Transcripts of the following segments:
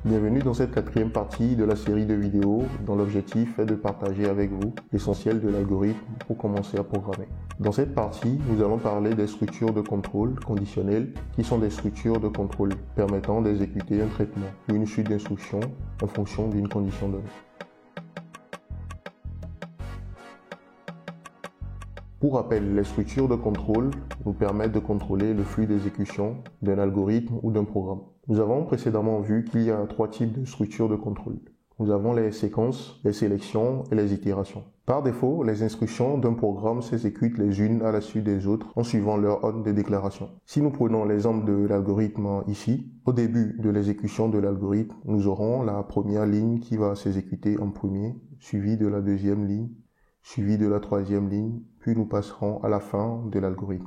Bienvenue dans cette quatrième partie de la série de vidéos dont l'objectif est de partager avec vous l'essentiel de l'algorithme pour commencer à programmer. Dans cette partie, nous allons parler des structures de contrôle conditionnelles qui sont des structures de contrôle permettant d'exécuter un traitement ou une suite d'instructions en fonction d'une condition donnée. Pour rappel, les structures de contrôle nous permettent de contrôler le flux d'exécution d'un algorithme ou d'un programme. Nous avons précédemment vu qu'il y a trois types de structures de contrôle. Nous avons les séquences, les sélections et les itérations. Par défaut, les instructions d'un programme s'exécutent les unes à la suite des autres en suivant leur ordre de déclaration. Si nous prenons l'exemple de l'algorithme ici, au début de l'exécution de l'algorithme, nous aurons la première ligne qui va s'exécuter en premier, suivie de la deuxième ligne, suivie de la troisième ligne, puis nous passerons à la fin de l'algorithme.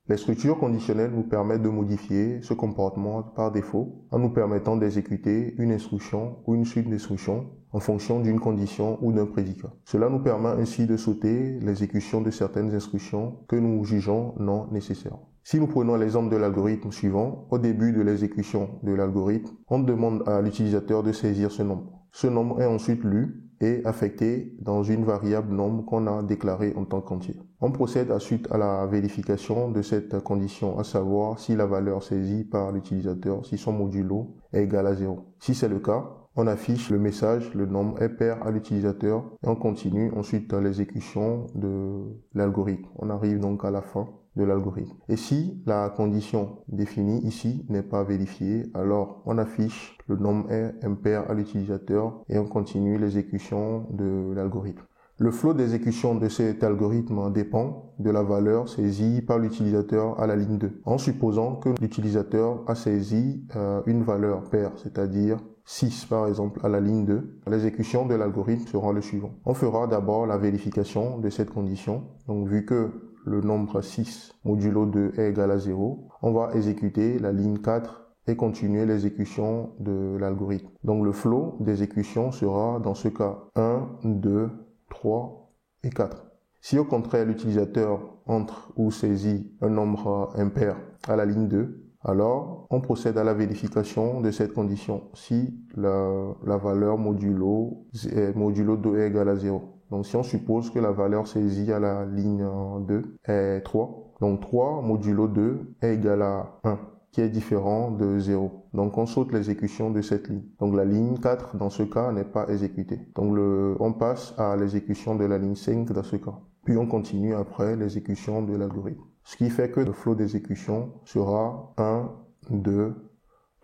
Les structures conditionnelles nous permettent de modifier ce comportement par défaut en nous permettant d'exécuter une instruction ou une suite d'instructions en fonction d'une condition ou d'un prédicat. Cela nous permet ainsi de sauter l'exécution de certaines instructions que nous jugeons non nécessaires. Si nous prenons l'exemple de l'algorithme suivant, au début de l'exécution de l'algorithme, on demande à l'utilisateur de saisir ce nombre. Ce nombre est ensuite lu et affecté dans une variable nombre qu'on a déclarée en tant qu'entier. On procède ensuite à la vérification de cette condition, à savoir si la valeur saisie par l'utilisateur, si son modulo est égal à 0. Si c'est le cas, on affiche le message, le nombre est pair à l'utilisateur et on continue ensuite l'exécution de l'algorithme. On arrive donc à la fin de l'algorithme. Et si la condition définie ici n'est pas vérifiée, alors on affiche le nombre est impair à l'utilisateur et on continue l'exécution de l'algorithme. Le flow d'exécution de cet algorithme dépend de la valeur saisie par l'utilisateur à la ligne 2. En supposant que l'utilisateur a saisi une valeur pair, c'est-à-dire 6 par exemple à la ligne 2, l'exécution de l'algorithme sera le suivant. On fera d'abord la vérification de cette condition. Donc vu que le nombre 6 modulo 2 est égal à 0, on va exécuter la ligne 4 et continuer l'exécution de l'algorithme. Donc le flow d'exécution sera dans ce cas 1, 2, 3 et 4. Si au contraire l'utilisateur entre ou saisit un nombre impair à la ligne 2, alors on procède à la vérification de cette condition si la valeur modulo 2 est égal à 0. Donc si on suppose que la valeur saisie à la ligne 2 est 3, donc 3 modulo 2 est égal à 1, qui est différent de 0. Donc on saute l'exécution de cette ligne. Donc la ligne 4 dans ce cas n'est pas exécutée. Donc on passe à l'exécution de la ligne 5 dans ce cas. Puis on continue après l'exécution de l'algorithme. Ce qui fait que le flow d'exécution sera 1, 2,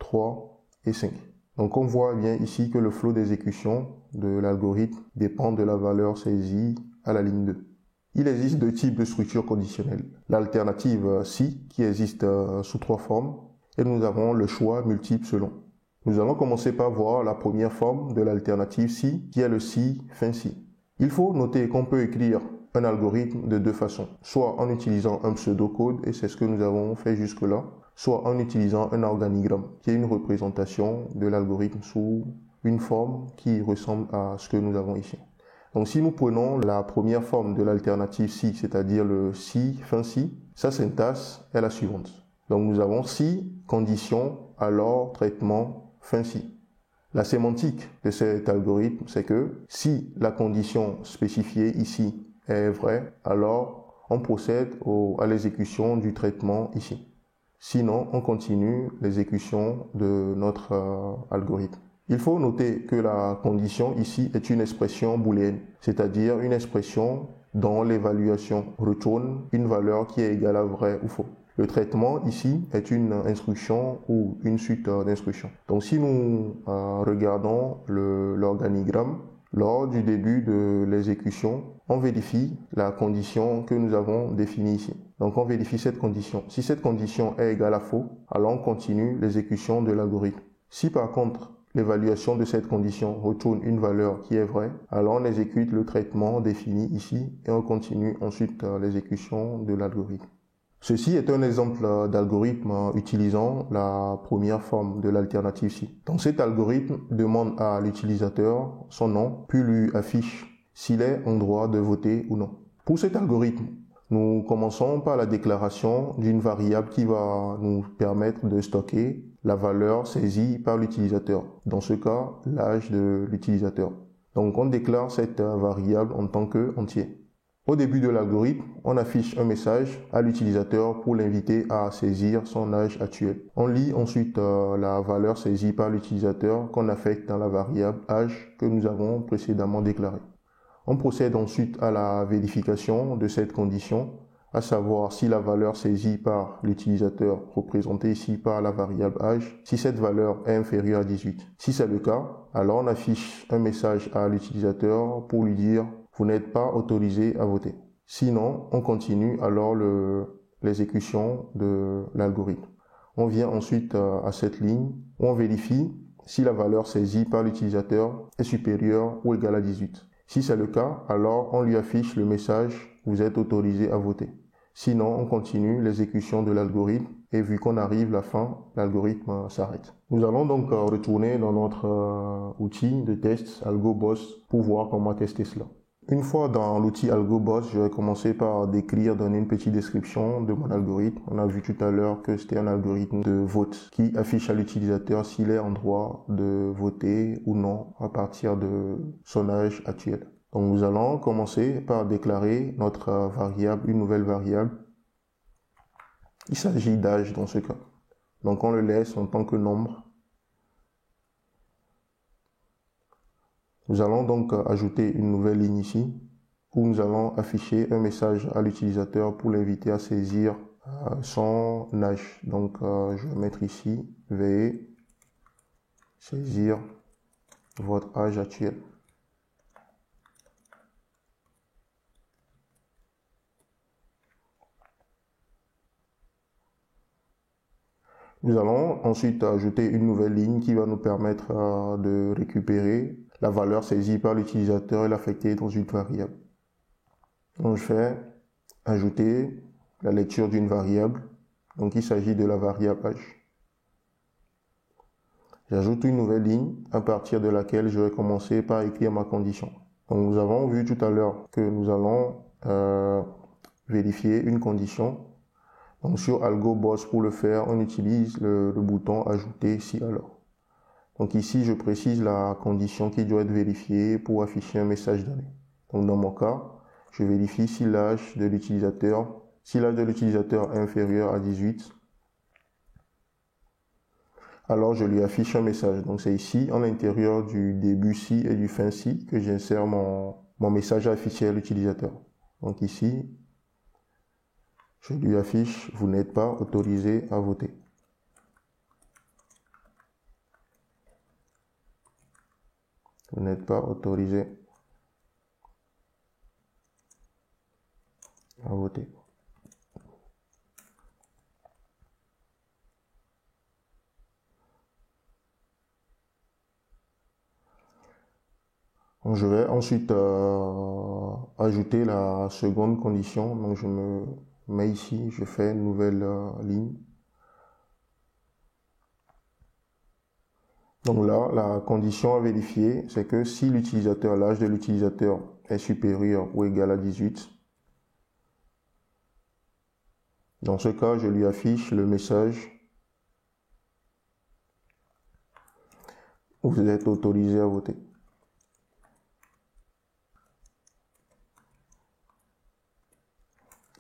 3 et 5. Donc on voit bien ici que le flow d'exécution de l'algorithme dépend de la valeur saisie à la ligne 2. Il existe deux types de structures conditionnelles. L'alternative si, qui existe sous trois formes, et nous avons le choix multiple selon. Nous allons commencer par voir la première forme de l'alternative si, qui est le si fin si. Il faut noter qu'on peut écrire un algorithme de deux façons, soit en utilisant un pseudocode, et c'est ce que nous avons fait jusque-là, soit en utilisant un organigramme, qui est une représentation de l'algorithme sous une forme qui ressemble à ce que nous avons ici. Donc si nous prenons la première forme de l'alternative si, c'est-à-dire le si fin si, sa syntaxe est la suivante. Donc nous avons si, condition, alors, traitement, fin si. La sémantique de cet algorithme, c'est que si la condition spécifiée ici est vraie, alors on procède à l'exécution du traitement ici. Sinon, on continue l'exécution de notre algorithme. Il faut noter que la condition ici est une expression booléenne, c'est-à-dire une expression dont l'évaluation retourne une valeur qui est égale à vrai ou faux. Le traitement ici est une instruction ou une suite d'instructions. Donc si nous regardons l'organigramme, lors du début de l'exécution, on vérifie la condition que nous avons définie ici. Donc on vérifie cette condition. Si cette condition est égale à faux, alors on continue l'exécution de l'algorithme. Si par contre l'évaluation de cette condition retourne une valeur qui est vraie, alors on exécute le traitement défini ici et on continue ensuite l'exécution de l'algorithme. Ceci est un exemple d'algorithme utilisant la première forme de l'alternative si. Donc cet algorithme demande à l'utilisateur son nom, puis lui affiche s'il est en droit de voter ou non. Pour cet algorithme, nous commençons par la déclaration d'une variable qui va nous permettre de stocker la valeur saisie par l'utilisateur. Dans ce cas, l'âge de l'utilisateur. Donc, on déclare cette variable en tant qu'entier. Au début de l'algorithme, on affiche un message à l'utilisateur pour l'inviter à saisir son âge actuel. On lit ensuite la valeur saisie par l'utilisateur qu'on affecte dans la variable âge que nous avons précédemment déclarée. On procède ensuite à la vérification de cette condition, à savoir si la valeur saisie par l'utilisateur, représentée ici par la variable âge, si cette valeur est inférieure à 18. Si c'est le cas, alors on affiche un message à l'utilisateur pour lui dire « Vous n'êtes pas autorisé à voter ». Sinon, on continue alors l'exécution de l'algorithme. On vient ensuite à cette ligne où on vérifie si la valeur saisie par l'utilisateur est supérieure ou égale à 18. Si c'est le cas, alors on lui affiche le message « Vous êtes autorisé à voter ». Sinon, on continue l'exécution de l'algorithme et vu qu'on arrive à la fin, l'algorithme s'arrête. Nous allons donc retourner dans notre outil de test AlgoBoss pour voir comment tester cela. Une fois dans l'outil AlgoBoss, je vais commencer par donner une petite description de mon algorithme. On a vu tout à l'heure que c'était un algorithme de vote qui affiche à l'utilisateur s'il est en droit de voter ou non à partir de son âge actuel. Donc nous allons commencer par déclarer notre variable, une nouvelle variable. Il s'agit d'âge dans ce cas. Donc on le laisse en tant que nombre. Nous allons donc ajouter une nouvelle ligne ici où nous allons afficher un message à l'utilisateur pour l'inviter à saisir son âge. Donc je vais mettre ici veuillez saisir votre âge actuel. Nous allons ensuite ajouter une nouvelle ligne qui va nous permettre de récupérer la valeur saisie par l'utilisateur et l'affecter dans une variable. Donc je vais ajouter la lecture d'une variable. Donc il s'agit de la variable âge. J'ajoute une nouvelle ligne à partir de laquelle je vais commencer par écrire ma condition. Donc nous avons vu tout à l'heure que nous allons vérifier une condition. Donc sur AlgoBoss pour le faire, on utilise le bouton ajouter si alors. Donc ici, je précise la condition qui doit être vérifiée pour afficher un message donné. Donc dans mon cas, je vérifie si l'âge de l'utilisateur est inférieur à 18. Alors je lui affiche un message. Donc c'est ici, en l'intérieur du début si et du fin si, que j'insère mon message à afficher à l'utilisateur. Donc ici, je lui affiche « Vous n'êtes pas autorisé à voter ». Vous n'êtes pas autorisé à voter. Donc, je vais ensuite ajouter la seconde condition. Donc je me mets ici, je fais une nouvelle ligne. Donc là, la condition à vérifier, c'est que si l'âge de l'utilisateur est supérieur ou égal à 18, dans ce cas, je lui affiche le message « Vous êtes autorisé à voter ».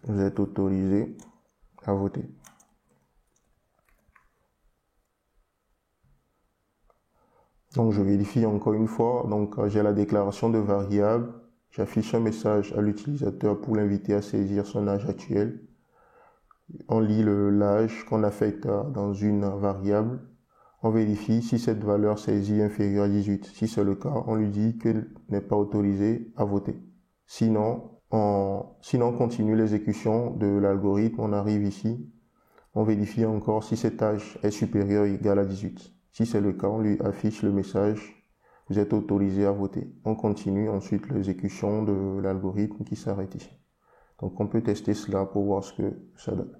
Vous êtes autorisé à voter. Donc je vérifie encore une fois, donc j'ai la déclaration de variable, j'affiche un message à l'utilisateur pour l'inviter à saisir son âge actuel. On lit l'âge qu'on affecte dans une variable, on vérifie si cette valeur saisie est inférieure à 18. Si c'est le cas, on lui dit qu'elle n'est pas autorisée à voter. Sinon, on continue l'exécution de l'algorithme, on arrive ici, on vérifie encore si cet âge est supérieur ou égal à 18. Si c'est le cas, on lui affiche le message « Vous êtes autorisé à voter ». On continue ensuite l'exécution de l'algorithme qui s'arrête ici. Donc on peut tester cela pour voir ce que ça donne.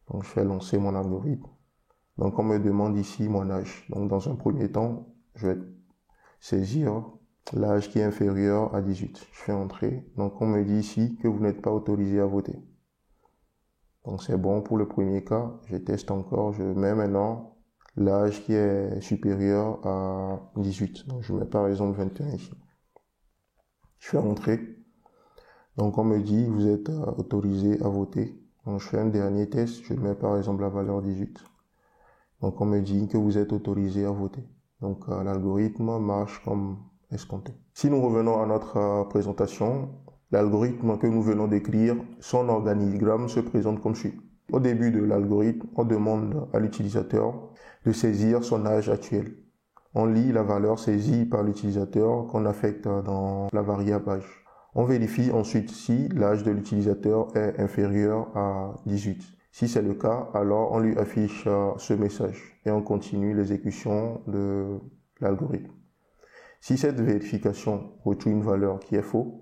Donc je vais lancer mon algorithme. Donc on me demande ici mon âge. Donc dans un premier temps, je vais saisir l'âge qui est inférieur à 18. Je fais entrer. Donc on me dit ici que vous n'êtes pas autorisé à voter. Donc c'est bon pour le premier cas. Je teste encore. Je mets maintenant l'âge qui est supérieur à 18. Donc je mets par exemple 21 ici. Je fais entrer. Donc on me dit vous êtes autorisé à voter. Donc je fais un dernier test. Je mets par exemple la valeur 18. Donc on me dit que vous êtes autorisé à voter. Donc l'algorithme marche comme escompté. Si nous revenons à notre présentation, l'algorithme que nous venons d'écrire, son organigramme se présente comme suit. Au début de l'algorithme, on demande à l'utilisateur de saisir son âge actuel. On lit la valeur saisie par l'utilisateur qu'on affecte dans la variable âge. On vérifie ensuite si l'âge de l'utilisateur est inférieur à 18. Si c'est le cas, alors on lui affiche ce message et on continue l'exécution de l'algorithme. Si cette vérification retrouve une valeur qui est fausse,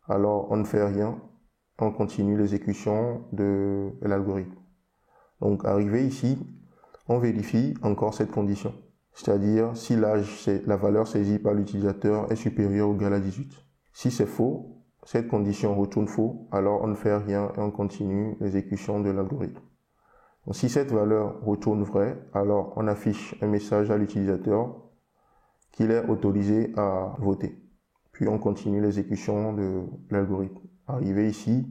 alors on ne fait rien, on continue l'exécution de l'algorithme. Donc arrivé ici, on vérifie encore cette condition, c'est-à-dire si l'âge, la valeur saisie par l'utilisateur est supérieure ou égale à 18. Si c'est faux, cette condition retourne faux, alors on ne fait rien et on continue l'exécution de l'algorithme. Si cette valeur retourne vrai, alors on affiche un message à l'utilisateur qu'il est autorisé à voter. Puis on continue l'exécution de l'algorithme. Arrivé ici,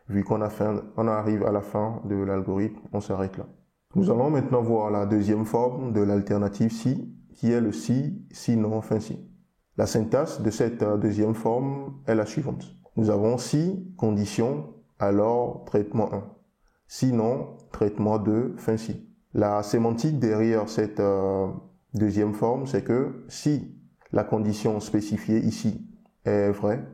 vu qu'on arrive à la fin de l'algorithme, on s'arrête là. Nous allons maintenant voir la deuxième forme de l'alternative si, qui est le si, sinon, fin si. La syntaxe de cette deuxième forme est la suivante. Nous avons si, condition, alors traitement 1. Sinon, traitement 2, fin si. La sémantique derrière cette deuxième forme, c'est que si la condition spécifiée ici est vraie,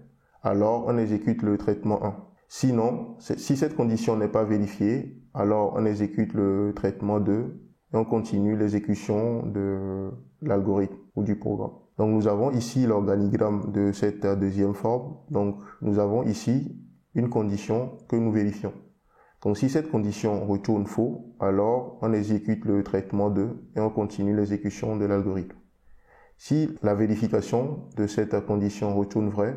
alors on exécute le traitement 1. Sinon, si cette condition n'est pas vérifiée, alors on exécute le traitement 2 et on continue l'exécution de l'algorithme ou du programme. Donc nous avons ici l'organigramme de cette deuxième forme. Donc nous avons ici une condition que nous vérifions. Donc si cette condition retourne faux, alors on exécute le traitement 2 et on continue l'exécution de l'algorithme. Si la vérification de cette condition retourne vrai,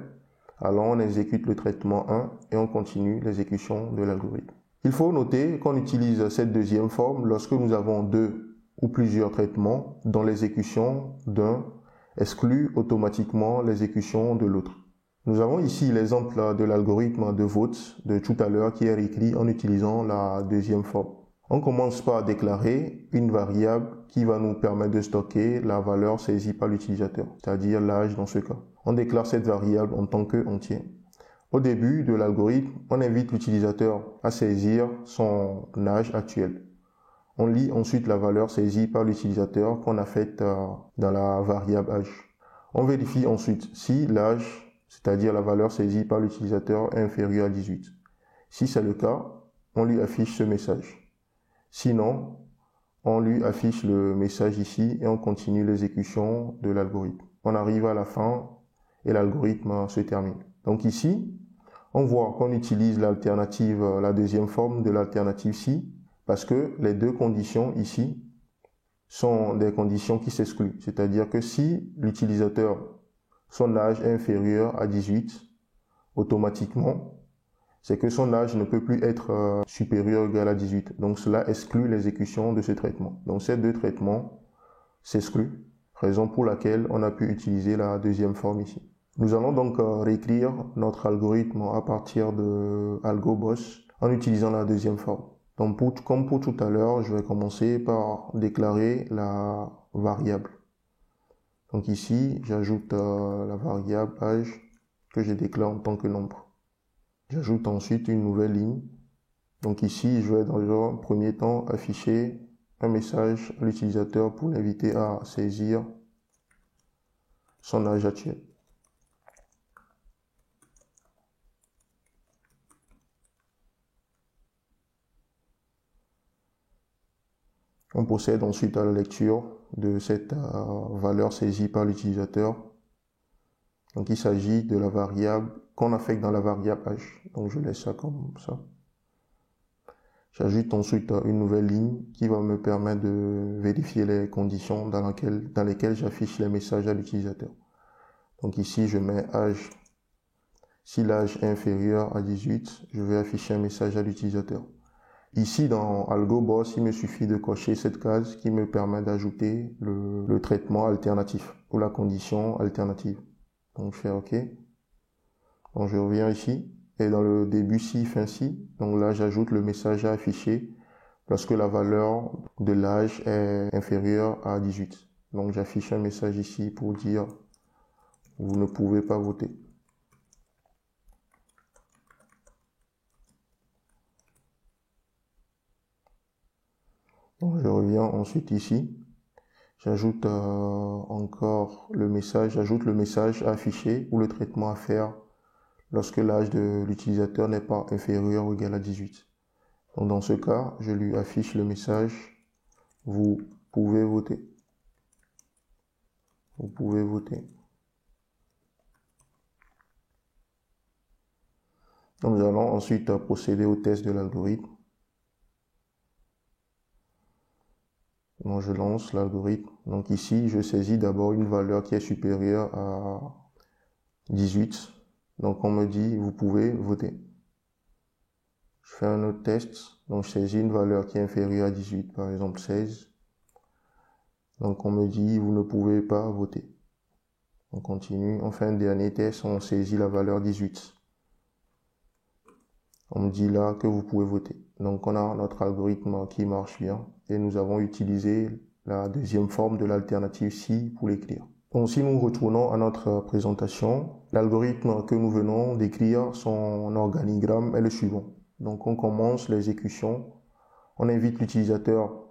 alors on exécute le traitement 1 et on continue l'exécution de l'algorithme. Il faut noter qu'on utilise cette deuxième forme lorsque nous avons deux ou plusieurs traitements dont l'exécution d'un exclut automatiquement l'exécution de l'autre. Nous avons ici l'exemple de l'algorithme de vote de tout à l'heure qui est écrit en utilisant la deuxième forme. On commence par déclarer une variable qui va nous permettre de stocker la valeur saisie par l'utilisateur, c'est-à-dire l'âge dans ce cas. On déclare cette variable en tant que entier. Au début de l'algorithme, on invite l'utilisateur à saisir son âge actuel. On lit ensuite la valeur saisie par l'utilisateur qu'on affecte dans la variable âge. On vérifie ensuite si l'âge, c'est-à-dire la valeur saisie par l'utilisateur, est inférieur à 18. Si c'est le cas, on lui affiche ce message. Sinon, on lui affiche le message ici et on continue l'exécution de l'algorithme. On arrive à la fin et l'algorithme se termine. Donc ici, on voit qu'on utilise l'alternative, la deuxième forme de l'alternative si, parce que les deux conditions ici sont des conditions qui s'excluent. C'est-à-dire que si l'utilisateur, son âge est inférieur à 18, automatiquement, c'est que son âge ne peut plus être supérieur ou égal à 18. Donc cela exclut l'exécution de ce traitement. Donc ces deux traitements s'excluent, raison pour laquelle on a pu utiliser la deuxième forme ici. Nous allons donc réécrire notre algorithme à partir de AlgoBoss en utilisant la deuxième forme. Donc comme pour tout à l'heure, je vais commencer par déclarer la variable. Donc ici, j'ajoute la variable âge que je déclare en tant que nombre. J'ajoute ensuite une nouvelle ligne. Donc ici, je vais dans un premier temps afficher un message à l'utilisateur pour l'inviter à saisir son âge actuel. On procède ensuite à la lecture de cette valeur saisie par l'utilisateur. Donc il s'agit de la variable qu'on affecte dans la variable âge. Donc je laisse ça comme ça. J'ajoute ensuite une nouvelle ligne qui va me permettre de vérifier les conditions dans lesquelles j'affiche les messages à l'utilisateur. Donc ici je mets âge. Si l'âge est inférieur à 18, je vais afficher un message à l'utilisateur. Ici, dans AlgoBoss, il me suffit de cocher cette case qui me permet d'ajouter le traitement alternatif ou la condition alternative. Donc, je fais OK. Donc, je reviens ici. Et dans le début si, fin si, donc là, j'ajoute le message à afficher lorsque la valeur de l'âge est inférieure à 18. Donc, j'affiche un message ici pour dire « Vous ne pouvez pas voter ». Donc, je reviens ensuite ici. J'ajoute encore le message, j'ajoute le message à afficher ou le traitement à faire lorsque l'âge de l'utilisateur n'est pas inférieur ou égal à 18. Donc, dans ce cas, je lui affiche le message « Vous pouvez voter ». Vous pouvez voter. Donc, nous allons ensuite procéder au test de l'algorithme. Donc, je lance l'algorithme. Donc ici, je saisis d'abord une valeur qui est supérieure à 18. Donc, on me dit, vous pouvez voter. Je fais un autre test. Donc, je saisis une valeur qui est inférieure à 18, par exemple 16. Donc, on me dit, vous ne pouvez pas voter. On continue. On fait un dernier test. On saisit la valeur 18. On me dit là que vous pouvez voter. Donc, on a notre algorithme qui marche bien et nous avons utilisé la deuxième forme de l'alternative si pour l'écrire. Donc, si nous retournons à notre présentation, l'algorithme que nous venons d'écrire, son organigramme est le suivant. Donc, on commence l'exécution. On invite l'utilisateur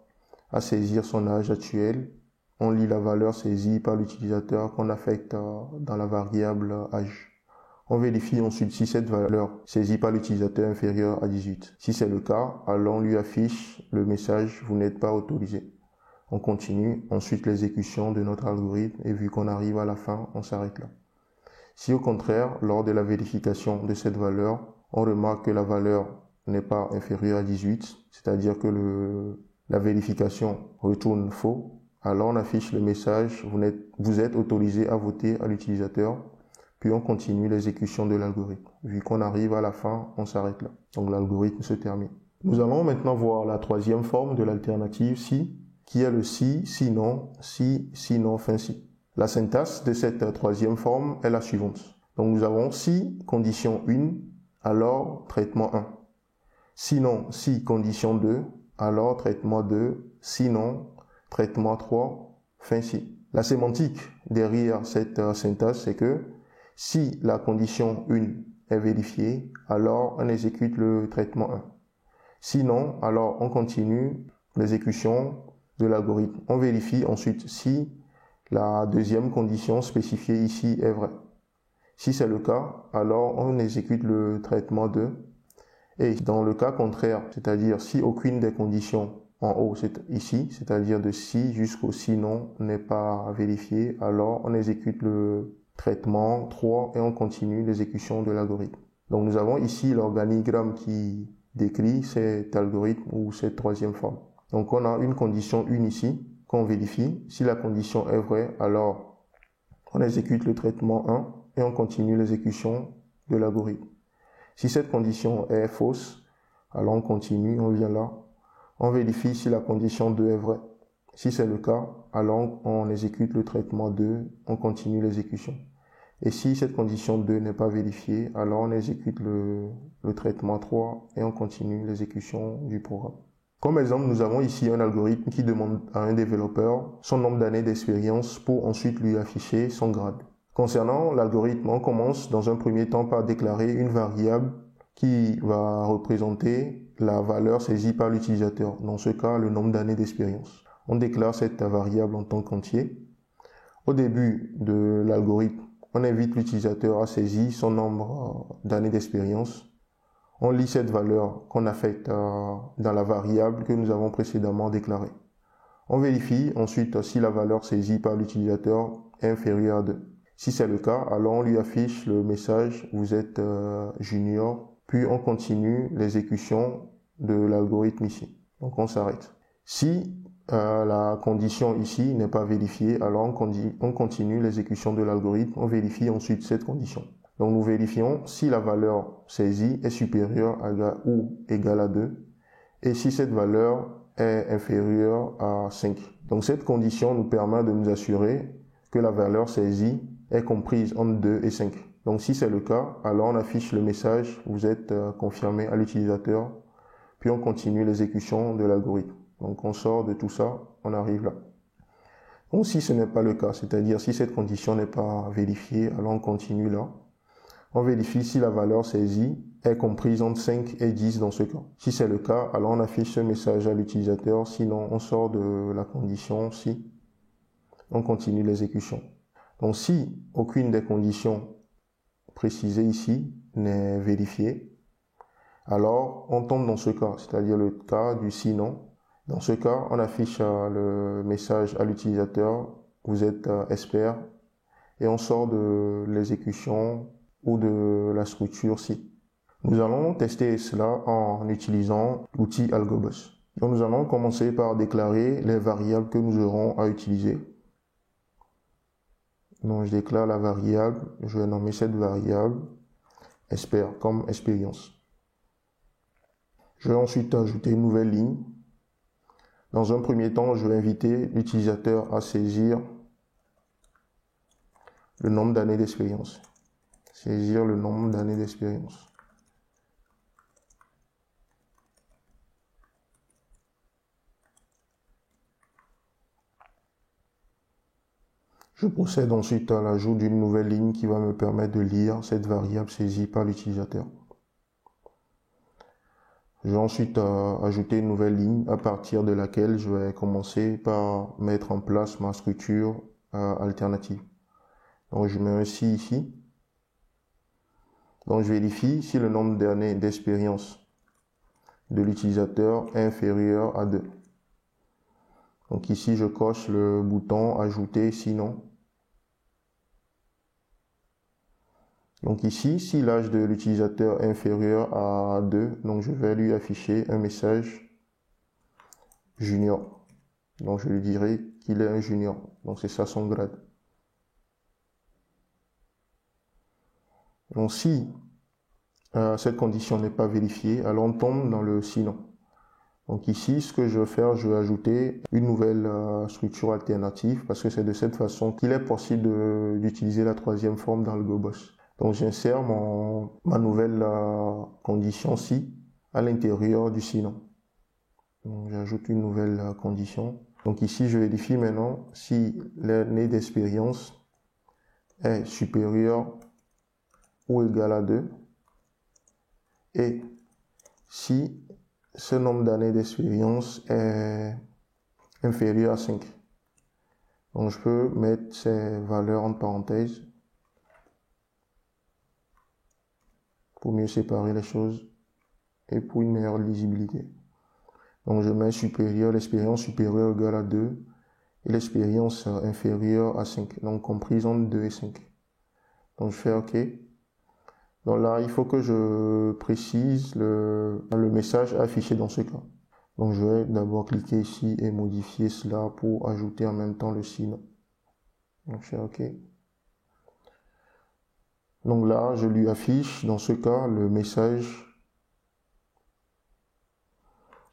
à saisir son âge actuel. On lit la valeur saisie par l'utilisateur qu'on affecte dans la variable âge. On vérifie ensuite si cette valeur saisie par l'utilisateur est inférieure à 18. Si c'est le cas, alors on lui affiche le message « Vous n'êtes pas autorisé ». On continue ensuite l'exécution de notre algorithme et vu qu'on arrive à la fin, on s'arrête là. Si au contraire, lors de la vérification de cette valeur, on remarque que la valeur n'est pas inférieure à 18, c'est-à-dire que la vérification retourne faux, alors on affiche le message « Vous êtes autorisé à voter à l'utilisateur ». Puis on continue l'exécution de l'algorithme. Vu qu'on arrive à la fin, on s'arrête là. Donc l'algorithme se termine. Nous allons maintenant voir la troisième forme de l'alternative si, qui est le si, sinon, fin si. La syntaxe de cette troisième forme est la suivante. Donc nous avons si, condition 1, alors traitement 1. Sinon, si, condition 2, alors traitement 2, sinon, traitement 3, fin si. La sémantique derrière cette syntaxe, c'est que si la condition 1 est vérifiée, alors on exécute le traitement 1. Sinon, alors on continue l'exécution de l'algorithme. On vérifie ensuite si la deuxième condition spécifiée ici est vraie. Si c'est le cas, alors on exécute le traitement 2. Et dans le cas contraire, c'est-à-dire si aucune des conditions en haut, ici, c'est-à-dire de si jusqu'au sinon n'est pas vérifiée, alors on exécute le traitement 3 et on continue l'exécution de l'algorithme. Donc nous avons ici l'organigramme qui décrit cet algorithme ou cette troisième forme. Donc on a une condition 1 ici qu'on vérifie. Si la condition est vraie, alors on exécute le traitement 1 et on continue l'exécution de l'algorithme. Si cette condition est fausse, alors on continue, on vient là. On vérifie si la condition 2 est vraie. Si c'est le cas, alors on exécute le traitement 2, on continue l'exécution. Et si cette condition 2 n'est pas vérifiée, alors on exécute le traitement 3 et on continue l'exécution du programme. Comme exemple, nous avons ici un algorithme qui demande à un développeur son nombre d'années d'expérience pour ensuite lui afficher son grade. Concernant l'algorithme, on commence dans un premier temps par déclarer une variable qui va représenter la valeur saisie par l'utilisateur, dans ce cas le nombre d'années d'expérience. On déclare cette variable en tant qu'entier. Au début de l'algorithme, on invite l'utilisateur à saisir son nombre d'années d'expérience. On lit cette valeur qu'on affecte dans la variable que nous avons précédemment déclarée. On vérifie ensuite si la valeur saisie par l'utilisateur est inférieure à 2. Si c'est le cas, alors on lui affiche le message « Vous êtes junior », puis on continue l'exécution de l'algorithme ici. Donc on s'arrête. Si la condition ici n'est pas vérifiée, alors on continue l'exécution de l'algorithme, on vérifie ensuite cette condition. Donc nous vérifions si la valeur saisie est supérieure ou égale à 2. et si cette valeur est inférieure à 5. Donc cette condition nous permet de nous assurer que la valeur saisie est comprise entre 2 et 5. Donc si c'est le cas, alors on affiche le message, vous êtes confirmé à l'utilisateur, puis on continue l'exécution de l'algorithme. Donc on sort de tout ça, on arrive là. Donc si ce n'est pas le cas, c'est-à-dire si cette condition n'est pas vérifiée, alors on continue là. On vérifie si la valeur saisie est comprise entre 5 et 10 dans ce cas. Si c'est le cas, alors on affiche ce message à l'utilisateur, sinon on sort de la condition si. On continue l'exécution. Donc si aucune des conditions précisées ici n'est vérifiée, alors on tombe dans ce cas, c'est-à-dire le cas du sinon. Dans ce cas, on affiche le message à l'utilisateur, vous êtes expert, et on sort de l'exécution ou de la structure si. Nous allons tester cela en utilisant l'outil AlgoBus. Donc nous allons commencer par déclarer les variables que nous aurons à utiliser. Donc je déclare la variable, je vais nommer cette variable expert comme expérience. Je vais ensuite ajouter une nouvelle ligne. Dans un premier temps, je vais inviter l'utilisateur à saisir le nombre d'années d'expérience. Saisir le nombre d'années d'expérience. Je procède ensuite à l'ajout d'une nouvelle ligne qui va me permettre de lire cette variable saisie par l'utilisateur. Je vais ensuite ajouter une nouvelle ligne à partir de laquelle je vais commencer par mettre en place ma structure alternative. Donc je mets un si ici. Donc je vérifie si le nombre d'années d'expérience de l'utilisateur est inférieur à 2. Donc ici je coche le bouton ajouter sinon. Donc ici, si l'âge de l'utilisateur est inférieur à 2, donc je vais lui afficher un message junior. Donc je lui dirai qu'il est un junior. Donc c'est ça son grade. Donc si cette condition n'est pas vérifiée, alors on tombe dans le sinon. Donc ici, ce que je vais faire, je vais ajouter une nouvelle structure alternative parce que c'est de cette façon qu'il est possible d'utiliser la troisième forme d'AlgoBus. Donc j'insère ma nouvelle condition si à l'intérieur du sinon. Donc j'ajoute une nouvelle condition. Donc ici, je vérifie maintenant si l'année d'expérience est supérieure ou égale à 2 et si ce nombre d'années d'expérience est inférieur à 5. Donc je peux mettre ces valeurs entre parenthèses pour mieux séparer les choses et pour une meilleure lisibilité. Donc je mets supérieur, l'expérience supérieure égale à 2 et l'expérience inférieure à 5, donc comprise entre 2 et 5. Donc je fais OK. Donc là, il faut que je précise le message affiché dans ce cas. Donc je vais d'abord cliquer ici et modifier cela pour ajouter en même temps le sinon. Donc je fais OK. Donc là, je lui affiche dans ce cas le message.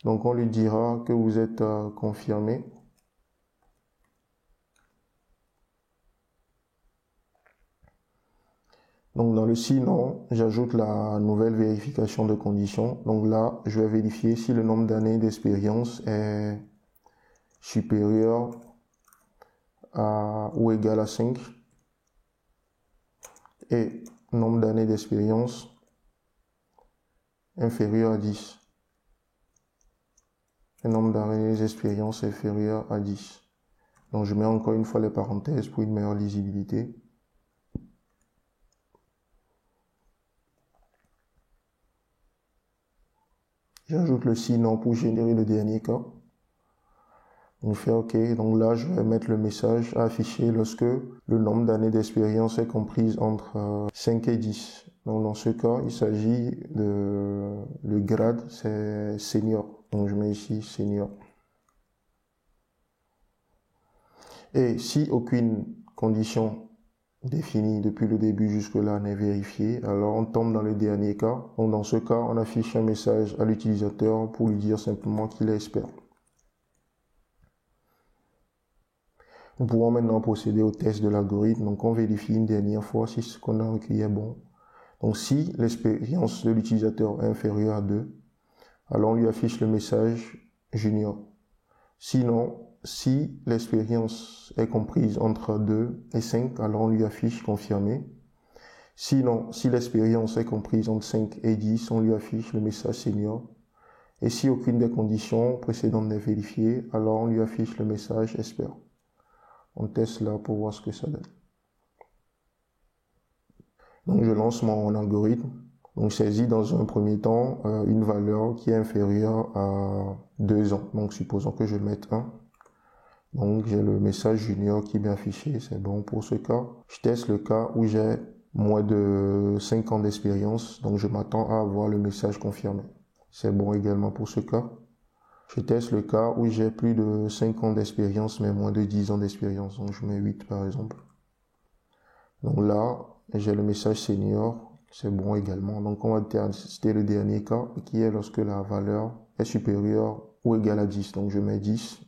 Donc on lui dira que vous êtes confirmé. Donc dans le sinon, j'ajoute la nouvelle vérification de condition. Donc là, je vais vérifier si le nombre d'années d'expérience est supérieur à ou égal à 5 et nombre d'années d'expérience inférieur à 10. Le nombre d'années d'expérience inférieur à 10. Donc je mets encore une fois les parenthèses pour une meilleure lisibilité. J'ajoute le sinon pour générer le dernier cas. On fait OK. Donc là, je vais mettre le message à afficher lorsque le nombre d'années d'expérience est comprise entre 5 et 10. Donc dans ce cas, il s'agit de le grade, c'est senior. Donc je mets ici senior. Et si aucune condition défini depuis le début jusque-là n'est vérifié, alors on tombe dans le dernier cas. Donc dans ce cas, on affiche un message à l'utilisateur pour lui dire simplement qu'il est expert. Nous pouvons maintenant procéder au test de l'algorithme. Donc on vérifie une dernière fois si ce qu'on a recueilli est bon. Donc si l'expérience de l'utilisateur est inférieure à 2, alors on lui affiche le message junior. Sinon, si l'expérience est comprise entre 2 et 5, alors on lui affiche confirmé. Sinon, si l'expérience est comprise entre 5 et 10, on lui affiche le message senior. Et si aucune des conditions précédentes n'est vérifiée, alors on lui affiche le message expert. On teste là pour voir ce que ça donne. Donc je lance mon algorithme. Donc je saisis dans un premier temps une valeur qui est inférieure à 2 ans. Donc supposons que je mette 1. Donc j'ai le message junior qui est bien affiché, c'est bon pour ce cas. Je teste le cas où j'ai moins de 5 ans d'expérience, donc je m'attends à avoir le message confirmé. C'est bon également pour ce cas. Je teste le cas où j'ai plus de 5 ans d'expérience, mais moins de 10 ans d'expérience, donc je mets 8 par exemple. Donc là, j'ai le message senior, c'est bon également. Donc on va tester le dernier cas, qui est lorsque la valeur est supérieure ou égale à 10. Donc je mets 10.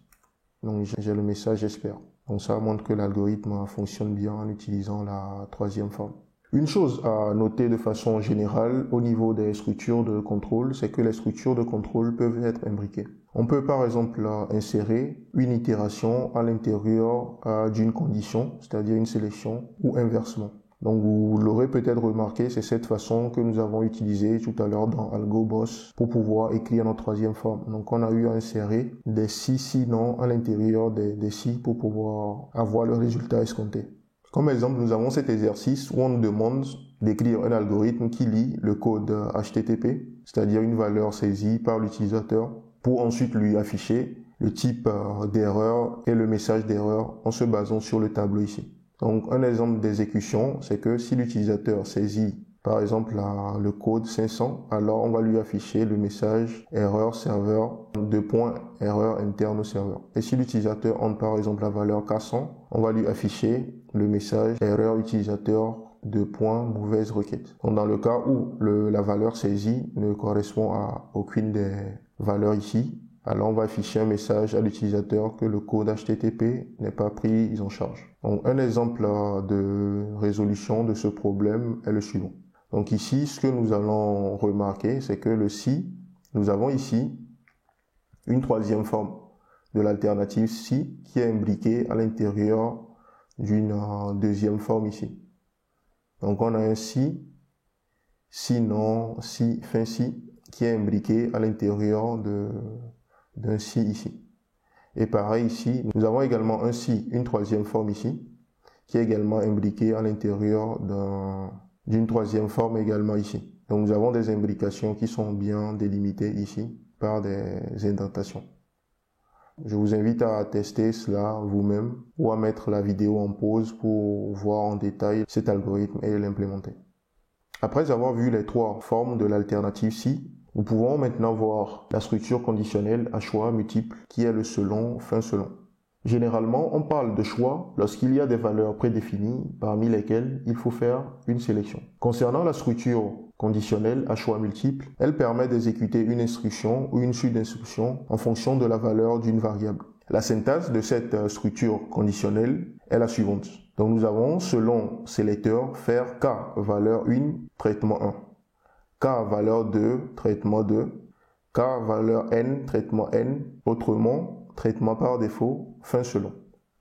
Donc j'ai le message expert. Donc ça montre que l'algorithme fonctionne bien en utilisant la troisième forme. Une chose à noter de façon générale au niveau des structures de contrôle, c'est que les structures de contrôle peuvent être imbriquées. On peut par exemple insérer une itération à l'intérieur d'une condition, c'est-à-dire une sélection, ou inversement. Donc vous l'aurez peut-être remarqué, c'est cette façon que nous avons utilisée tout à l'heure dans AlgoBoss pour pouvoir écrire notre troisième forme. Donc on a eu à insérer des si non à l'intérieur des si pour pouvoir avoir le résultat escompté. Comme exemple, nous avons cet exercice où on nous demande d'écrire un algorithme qui lit le code HTTP, c'est-à-dire une valeur saisie par l'utilisateur, pour ensuite lui afficher le type d'erreur et le message d'erreur en se basant sur le tableau ici. Donc, un exemple d'exécution, c'est que si l'utilisateur saisit, par exemple, le code 500, alors on va lui afficher le message erreur serveur, erreur interne au serveur. Et si l'utilisateur entre, par exemple, la valeur 400, on va lui afficher le message erreur utilisateur, mauvaise requête. Donc, dans le cas où la valeur saisie ne correspond à aucune des valeurs ici, alors on va afficher un message à l'utilisateur que le code HTTP n'est pas pris en charge. Donc un exemple de résolution de ce problème est le suivant. Donc ici, ce que nous allons remarquer, c'est que le si, nous avons ici une troisième forme de l'alternative si qui est imbriquée à l'intérieur d'une deuxième forme ici. Donc on a un si, sinon, si, fin si, qui est imbriqué à l'intérieur d'un si ici. Et pareil ici, nous avons également un si, une troisième forme ici, qui est également imbriqué à l'intérieur d'une troisième forme également ici. Donc nous avons des imbrications qui sont bien délimitées ici par des indentations. Je vous invite à tester cela vous-même ou à mettre la vidéo en pause pour voir en détail cet algorithme et l'implémenter. Après avoir vu les trois formes de l'alternative si, nous pouvons maintenant voir la structure conditionnelle à choix multiples qui est le selon, fin selon. Généralement, on parle de choix lorsqu'il y a des valeurs prédéfinies parmi lesquelles il faut faire une sélection. Concernant la structure conditionnelle à choix multiples, elle permet d'exécuter une instruction ou une suite d'instructions en fonction de la valeur d'une variable. La syntaxe de cette structure conditionnelle est la suivante. Donc nous avons selon sélecteur faire k valeur 1 traitement 1, k valeur 2 traitement 2, k valeur n traitement n, autrement traitement par défaut, fin selon.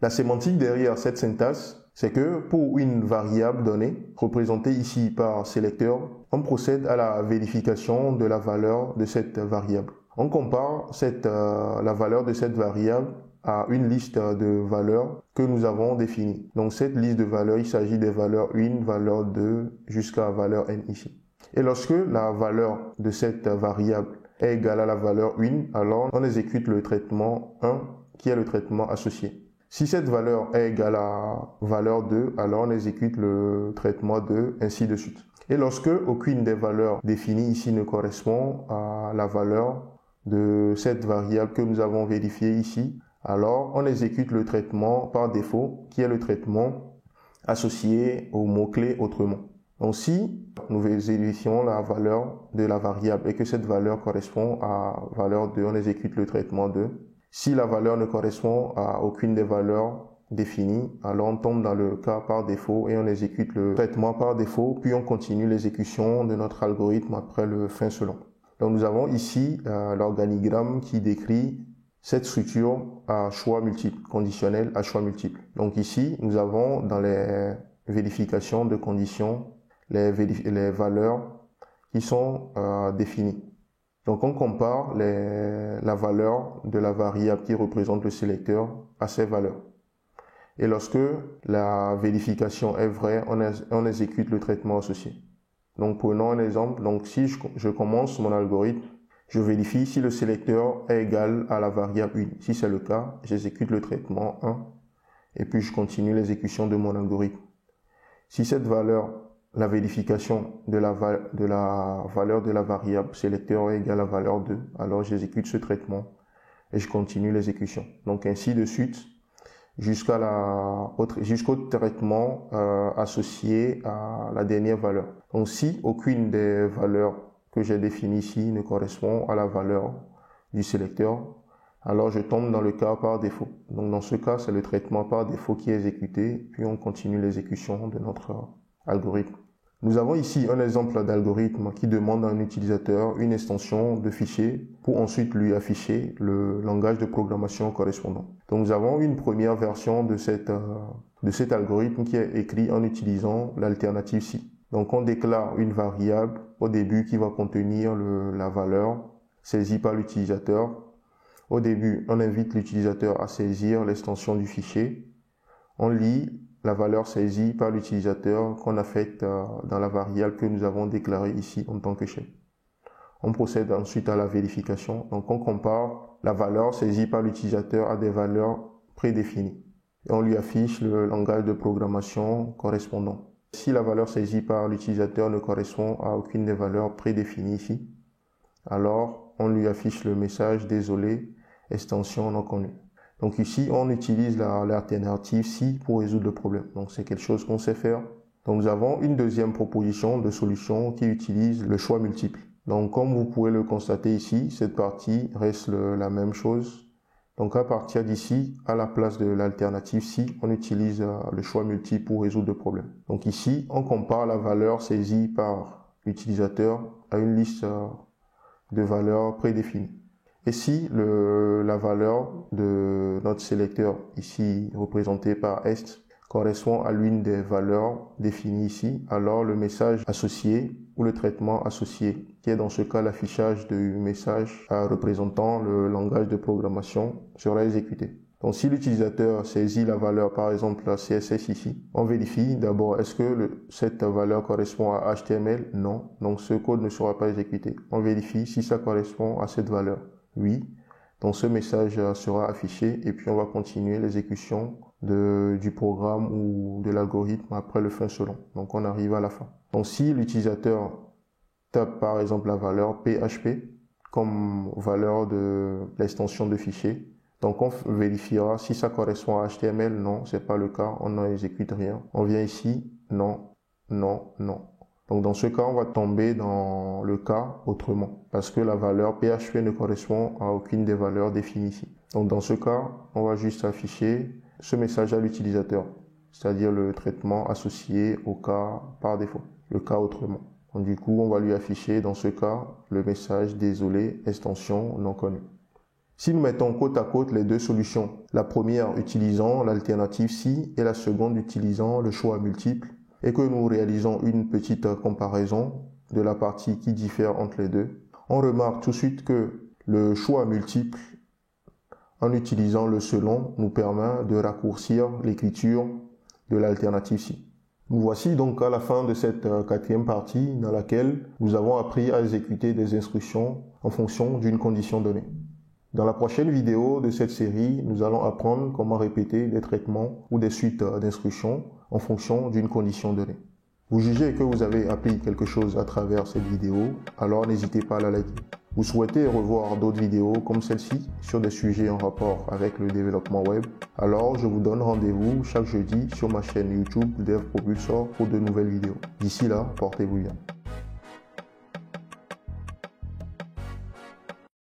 La sémantique derrière cette syntaxe, c'est que pour une variable donnée, représentée ici par sélecteur, on procède à la vérification de la valeur de cette variable. On compare la valeur de cette variable à une liste de valeurs que nous avons définies. Donc cette liste de valeurs, il s'agit des valeurs 1, valeur 2, jusqu'à valeur n ici. Et lorsque la valeur de cette variable est égale à la valeur 1, alors on exécute le traitement 1 qui est le traitement associé. Si cette valeur est égale à valeur 2, alors on exécute le traitement 2, ainsi de suite. Et lorsque aucune des valeurs définies ici ne correspond à la valeur de cette variable que nous avons vérifiée ici, alors on exécute le traitement par défaut qui est le traitement associé au mot-clé autrement. Donc si nous vérifions la valeur de la variable et que cette valeur correspond à valeur 2, on exécute le traitement 2. Si la valeur ne correspond à aucune des valeurs définies, alors on tombe dans le cas par défaut et on exécute le traitement par défaut, puis on continue l'exécution de notre algorithme après le fin selon. Donc nous avons ici l'organigramme qui décrit cette structure à choix multiple, conditionnel à choix multiple. Donc ici, nous avons dans les vérifications de conditions les valeurs qui sont définies. Donc on compare la valeur de la variable qui représente le sélecteur à ces valeurs. Et lorsque la vérification est vraie, on exécute le traitement associé. Donc prenons un exemple. Donc si je commence mon algorithme, je vérifie si le sélecteur est égal à la variable 1. Si c'est le cas, j'exécute le traitement 1 et puis je continue l'exécution de mon algorithme. Si cette valeur, la vérification de la valeur de la variable sélecteur est égale à la valeur 2, alors j'exécute ce traitement et je continue l'exécution. Donc ainsi de suite jusqu'au traitement associé à la dernière valeur. Donc si aucune des valeurs que j'ai définies ici ne correspond à la valeur du sélecteur, alors je tombe dans le cas par défaut. Donc dans ce cas, c'est le traitement par défaut qui est exécuté, puis on continue l'exécution de notre algorithme. Nous avons ici un exemple d'algorithme qui demande à un utilisateur une extension de fichier pour ensuite lui afficher le langage de programmation correspondant. Donc nous avons une première version de cet algorithme qui est écrit en utilisant l'alternative si. Donc on déclare une variable au début qui va contenir la valeur saisie par l'utilisateur. Au début, on invite l'utilisateur à saisir l'extension du fichier. On lit la valeur saisie par l'utilisateur qu'on a faite dans la variable que nous avons déclarée ici en tant que chef. On procède ensuite à la vérification. Donc on compare la valeur saisie par l'utilisateur à des valeurs prédéfinies. Et on lui affiche le langage de programmation correspondant. Si la valeur saisie par l'utilisateur ne correspond à aucune des valeurs prédéfinies ici, alors on lui affiche le message « Désolé, extension non connue ». Donc ici, on utilise l'alternative si pour résoudre le problème. Donc c'est quelque chose qu'on sait faire. Donc nous avons une deuxième proposition de solution qui utilise le choix multiple. Donc comme vous pouvez le constater ici, cette partie reste la même chose. Donc à partir d'ici, à la place de l'alternative si, on utilise le choix multiple pour résoudre le problème. Donc ici, on compare la valeur saisie par l'utilisateur à une liste de valeurs prédéfinies. Et si la valeur de notre sélecteur, ici représenté par est, correspond à l'une des valeurs définies ici, alors le message associé ou le traitement associé, qui est dans ce cas l'affichage du message représentant le langage de programmation, sera exécuté. Donc si l'utilisateur saisit la valeur, par exemple la CSS ici, on vérifie d'abord est-ce que cette valeur correspond à HTML? Non, donc ce code ne sera pas exécuté. On vérifie si ça correspond à cette valeur. Oui, donc ce message sera affiché et puis on va continuer l'exécution du programme ou de l'algorithme après le fin selon. Donc on arrive à la fin. Donc si l'utilisateur tape par exemple la valeur PHP comme valeur de l'extension de fichier, donc on vérifiera si ça correspond à HTML. Non, c'est pas le cas, on n'exécute rien. On vient ici, non, non, non. Donc dans ce cas, on va tomber dans le cas autrement, parce que la valeur PHP ne correspond à aucune des valeurs définies ici. Donc dans ce cas, on va juste afficher ce message à l'utilisateur, c'est-à-dire le traitement associé au cas par défaut, le cas autrement. Donc du coup, on va lui afficher dans ce cas le message « Désolé, extension non connue ». Si nous mettons côte à côte les deux solutions, la première utilisant l'alternative si et la seconde utilisant le choix multiple, et que nous réalisons une petite comparaison de la partie qui diffère entre les deux, on remarque tout de suite que le choix multiple, en utilisant le selon, nous permet de raccourcir l'écriture de l'alternative si. Nous voici donc à la fin de cette quatrième partie dans laquelle nous avons appris à exécuter des instructions en fonction d'une condition donnée. Dans la prochaine vidéo de cette série, nous allons apprendre comment répéter des traitements ou des suites d'instructions en fonction d'une condition donnée. Vous jugez que vous avez appris quelque chose à travers cette vidéo, alors n'hésitez pas à la liker. Vous souhaitez revoir d'autres vidéos comme celle-ci sur des sujets en rapport avec le développement web, alors je vous donne rendez-vous chaque jeudi sur ma chaîne YouTube DevPropulsor pour de nouvelles vidéos. D'ici là, portez-vous bien.